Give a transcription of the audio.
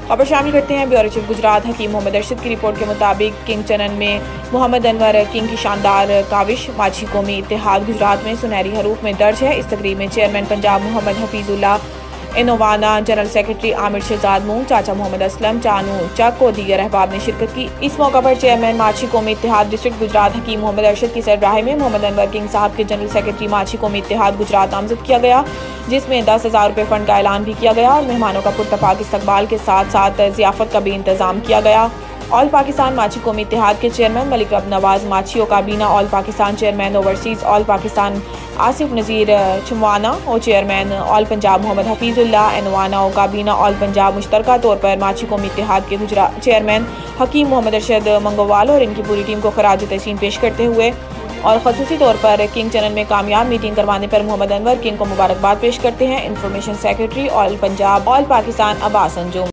खबर शामिल करते हैं ब्यूरो चीफ गुजरात हकीम मोहम्मद अरशद की रिपोर्ट के मुताबिक किंग चनन में मोहम्मद अनवर किंग की शानदार काविश माछी कौमी इत्तेहाद गुजरात में सुनहरी हरूफ में दर्ज है। इस तकरीब में chairman Punjab Mohammad Hafeezullah Enowana, general secretary Aamir Shahzad Moong, चाचा मोहम्मद असलम, चानू चक और दीगर अहबाब ने शिरकत की। इस मौका पर चेयरमैन माछी कौमी इत्तेहाद डिस्ट्रिक्ट गुजरात हकीम मोहम्मद अरशद की सरबराही में मोहम्मद अनवर किंग साहब के जनरल सेक्रेटरी माछी कौमी इत्तेहाद गुजरात नामजद किया गया, जिसमें 10,000 रुपये फंड का ऐलान भी किया गया और मेहमानों का पुरतफाक इस्तकबाल के साथ साथ ज़ियाफत का भी इंतजाम किया गया। ऑल पाकिस्तान माछी कौमी इत्तेहाद के चेयरमैन मलिक नवाज माछी और काबीना, all Pakistan chairman overseas all Pakistan Asif Nazir Chhumwana और चेयरमैन ऑल पंजाब मोहम्मद हफीजुल्लाह एनवाना और काबीना ऑल पंजाब मुश्तरका तौर पर माछी कौमी इत्तेहाद के गुजरात चेयरमैन हकीम मोहम्मद अरशद मंगोवाल और इनकी पूरी टीम को खराज तहसीन पेश करते हुए और खसूसी तौर पर किंग चनन में कामयाब मीटिंग करवाने पर मोहम्मद अनवर किंग को मुबारकबाद पेश करते हैं। Information secretary all Punjab all Pakistan Abbas Anjum.